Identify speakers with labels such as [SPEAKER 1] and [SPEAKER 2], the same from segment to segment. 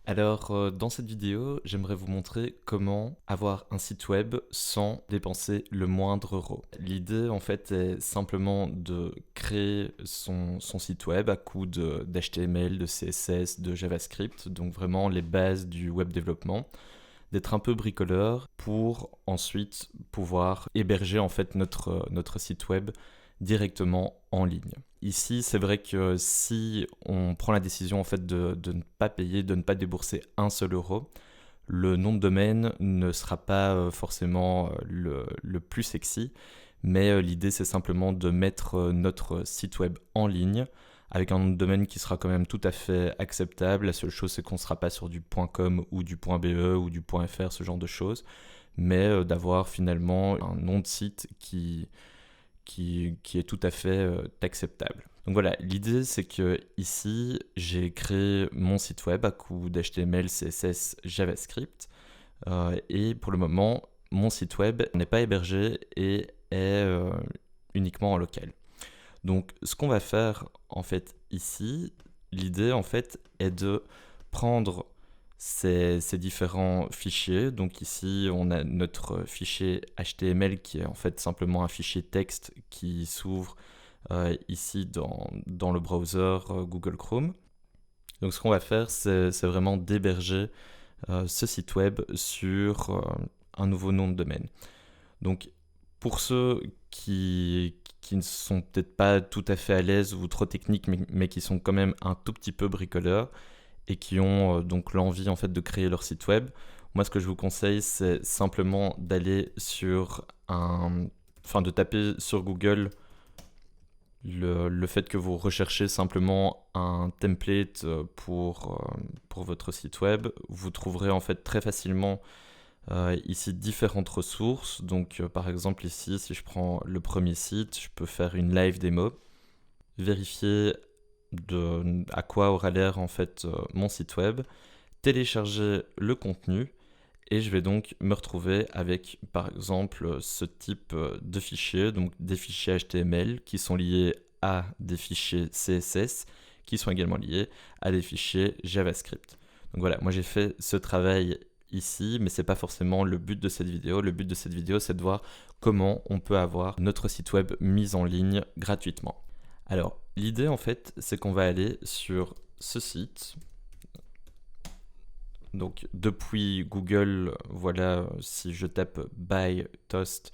[SPEAKER 1] Alors, dans cette vidéo, j'aimerais vous montrer comment avoir un site web sans dépenser le moindre euro. L'idée, en fait, est simplement de créer son site web à coup d'HTML, de CSS, de JavaScript, donc vraiment les bases du web développement, d'être un peu bricoleur pour ensuite pouvoir héberger en fait notre site web directement en ligne. Ici, c'est vrai que si on prend la décision en fait de ne pas payer, de ne pas débourser un seul euro, le nom de domaine ne sera pas forcément le plus sexy, mais l'idée c'est simplement de mettre notre site web en ligne avec un nom de domaine qui sera quand même tout à fait acceptable. La seule chose c'est qu'on ne sera pas sur du .com ou du .be ou du .fr, ce genre de choses, mais d'avoir finalement un nom de site qui est tout à fait acceptable. Donc voilà, l'idée c'est que ici j'ai créé mon site web à coup d'HTML, CSS, JavaScript et pour le moment mon site web n'est pas hébergé et est uniquement en local. Donc ce qu'on va faire en fait ici, l'idée en fait est de prendre ces différents fichiers. Donc ici, on a notre fichier HTML qui est en fait simplement un fichier texte qui s'ouvre ici dans le browser Google Chrome. Donc ce qu'on va faire, c'est vraiment d'héberger ce site web sur un nouveau nom de domaine. Donc pour ceux qui ne sont peut-être pas tout à fait à l'aise ou trop techniques, mais qui sont quand même un tout petit peu bricoleurs, et qui ont donc l'envie en fait de créer leur site web, moi ce que je vous conseille c'est simplement d'aller de taper sur Google le fait que vous recherchez simplement un template pour votre site web. Vous trouverez en fait très facilement ici différentes ressources. Donc par exemple ici, si je prends le premier site, je peux faire une live démo, vérifier à quoi aura l'air en fait mon site web, télécharger le contenu et je vais donc me retrouver avec par exemple ce type de fichiers, donc des fichiers HTML qui sont liés à des fichiers CSS qui sont également liés à des fichiers JavaScript. Donc voilà, moi j'ai fait ce travail ici, mais c'est pas forcément le but de cette vidéo. Le but de cette vidéo, c'est de voir comment on peut avoir notre site web mis en ligne gratuitement. Alors, l'idée en fait, c'est qu'on va aller sur ce site. Donc, depuis Google, voilà, si je tape Buy Toast,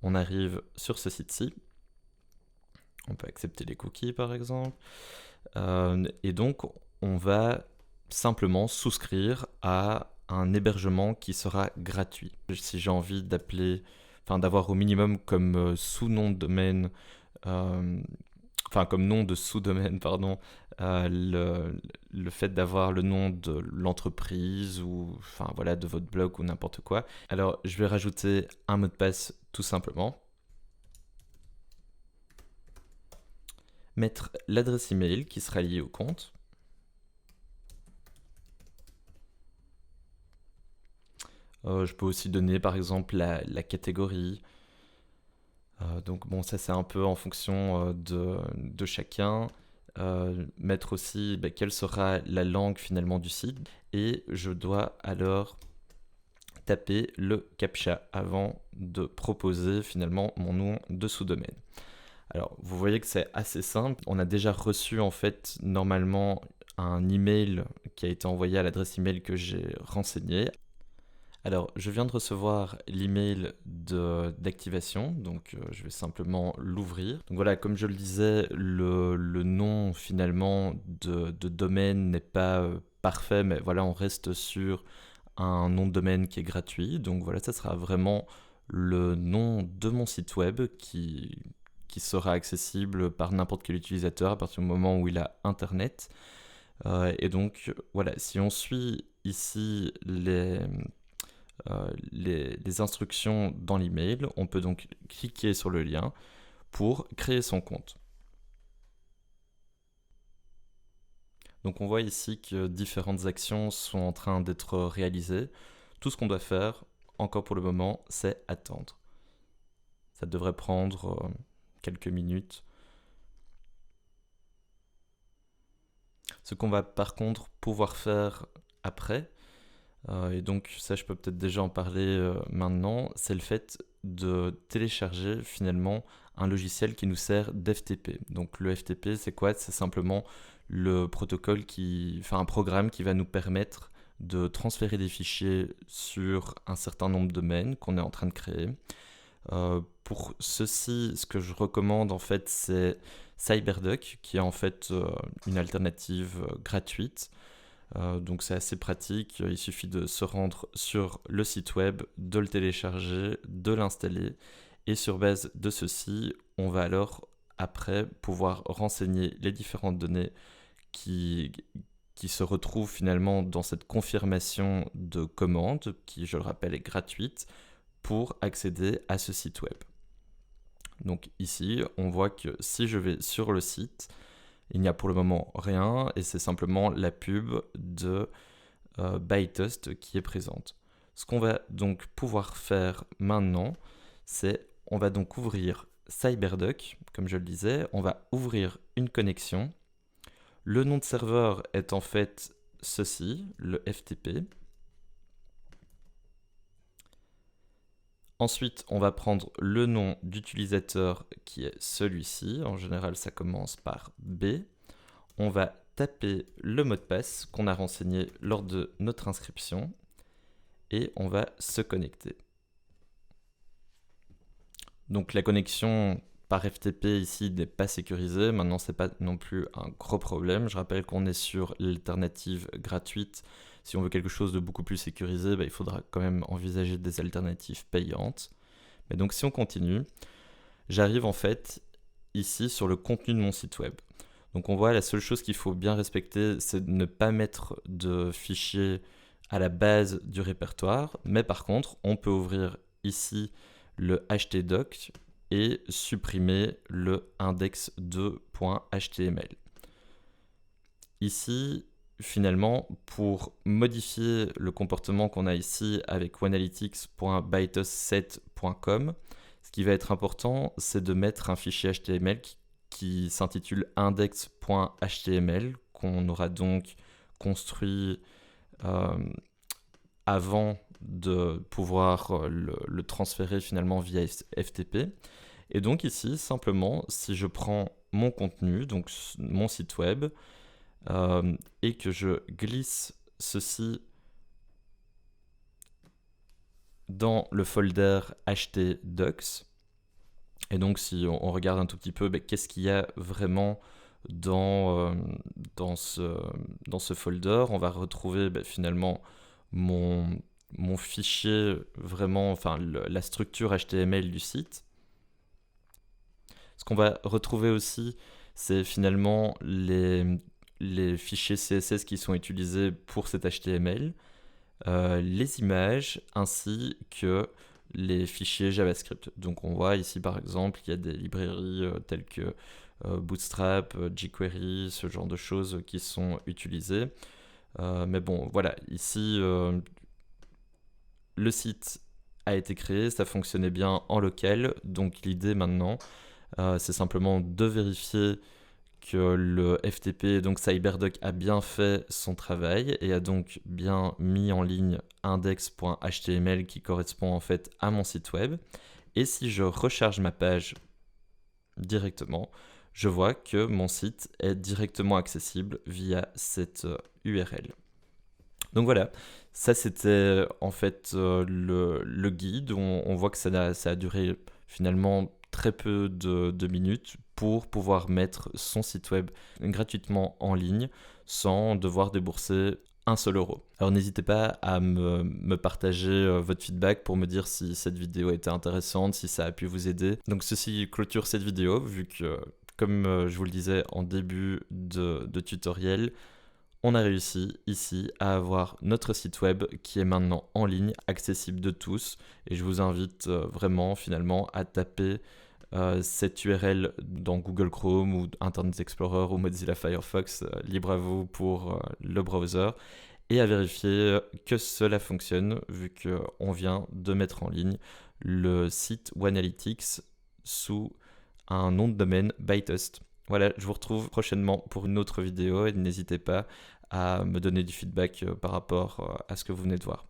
[SPEAKER 1] on arrive sur ce site-ci. On peut accepter les cookies par exemple. Et donc, on va simplement souscrire à un hébergement qui sera gratuit. Si j'ai envie d'avoir au minimum comme sous-nom de domaine comme nom de sous-domaine, pardon, le fait d'avoir le nom de l'entreprise ou de votre blog ou n'importe quoi. Alors, je vais rajouter un mot de passe tout simplement. Mettre l'adresse email qui sera liée au compte. Je peux aussi donner par exemple la catégorie. Donc bon, ça c'est un peu en fonction de chacun. Mettre aussi quelle sera la langue finalement du site. Et je dois alors taper le CAPTCHA avant de proposer finalement mon nom de sous-domaine. Alors vous voyez que c'est assez simple. On a déjà reçu en fait normalement un email qui a été envoyé à l'adresse email que j'ai renseignée. Alors, je viens de recevoir l'email d'activation, donc je vais simplement l'ouvrir. Donc voilà, comme je le disais, le nom finalement de domaine n'est pas parfait, mais voilà, on reste sur un nom de domaine qui est gratuit. Donc voilà, ça sera vraiment le nom de mon site web qui sera accessible par n'importe quel utilisateur à partir du moment où il a Internet. Et donc voilà, si on suit ici les instructions dans l'email, on peut donc cliquer sur le lien pour créer son compte. Donc on voit ici que différentes actions sont en train d'être réalisées. Tout ce qu'on doit faire, encore pour le moment, c'est attendre. Ça devrait prendre quelques minutes. Ce qu'on va par contre pouvoir faire après, et donc ça je peux peut-être déjà en parler maintenant, c'est le fait de télécharger finalement un logiciel qui nous sert d'FTP. Donc le FTP c'est quoi? C'est simplement le protocole un programme qui va nous permettre de transférer des fichiers sur un certain nombre de domaines qu'on est en train de créer. Pour ceci, ce que je recommande en fait, c'est CyberDuck, qui est en fait une alternative gratuite. Donc c'est assez pratique, il suffit de se rendre sur le site web, de le télécharger, de l'installer, et sur base de ceci, on va alors après pouvoir renseigner les différentes données qui, qui se retrouvent finalement dans cette confirmation de commande, qui je le rappelle est gratuite, pour accéder à ce site web. Donc ici, on voit que si je vais sur le site, il n'y a pour le moment rien et c'est simplement la pub de ByToast qui est présente. Ce qu'on va donc pouvoir faire maintenant, c'est on va donc ouvrir CyberDuck, comme je le disais, on va ouvrir une connexion. Le nom de serveur est en fait ceci, le FTP. Ensuite, on va prendre le nom d'utilisateur qui est celui-ci. En général, ça commence par B. On va taper le mot de passe qu'on a renseigné lors de notre inscription et on va se connecter. Donc la connexion par FTP ici n'est pas sécurisée. Maintenant, ce n'est pas non plus un gros problème. Je rappelle qu'on est sur l'alternative gratuite. Si on veut quelque chose de beaucoup plus sécurisé, il faudra quand même envisager des alternatives payantes. Mais donc si on continue, j'arrive en fait ici sur le contenu de mon site web. Donc on voit la seule chose qu'il faut bien respecter, c'est de ne pas mettre de fichiers à la base du répertoire, mais par contre on peut ouvrir ici le htdoc et supprimer le index2.html. Ici, finalement, pour modifier le comportement qu'on a ici avec oneanalytics.bytoast7.com, ce qui va être important, c'est de mettre un fichier HTML qui s'intitule index.html, qu'on aura donc construit avant de pouvoir le transférer finalement via FTP. Et donc ici, simplement, si je prends mon contenu, donc mon site web, et que je glisse ceci dans le folder htdocs, et donc si on regarde un tout petit peu, qu'est-ce qu'il y a vraiment dans ce folder, on va retrouver finalement mon fichier, vraiment, la structure HTML du site. Ce qu'on va retrouver aussi, c'est finalement les fichiers CSS qui sont utilisés pour cet HTML, les images ainsi que les fichiers JavaScript. Donc on voit ici par exemple qu'il y a des librairies telles que Bootstrap, jQuery, ce genre de choses qui sont utilisées. Mais bon, voilà, ici le site a été créé, ça fonctionnait bien en local, donc l'idée maintenant, c'est simplement de vérifier que le FTP, donc CyberDuck, a bien fait son travail et a donc bien mis en ligne index.html qui correspond en fait à mon site web. Et si je recharge ma page directement, je vois que mon site est directement accessible via cette URL. Donc voilà, ça c'était en fait le guide. On voit que ça a duré finalement très peu de minutes pour pouvoir mettre son site web gratuitement en ligne sans devoir débourser un seul euro. Alors n'hésitez pas à me partager votre feedback pour me dire si cette vidéo a été intéressante, si ça a pu vous aider. Donc ceci clôture cette vidéo vu que, comme je vous le disais en début de tutoriel, on a réussi ici à avoir notre site web qui est maintenant en ligne, accessible de tous. Et je vous invite vraiment finalement à taper cette URL dans Google Chrome ou Internet Explorer ou Mozilla Firefox, libre à vous pour le browser, et à vérifier que cela fonctionne vu qu'on vient de mettre en ligne le site Oneanalytics sous un nom de domaine ByToast. Voilà, je vous retrouve prochainement pour une autre vidéo et n'hésitez pas à me donner du feedback par rapport à ce que vous venez de voir.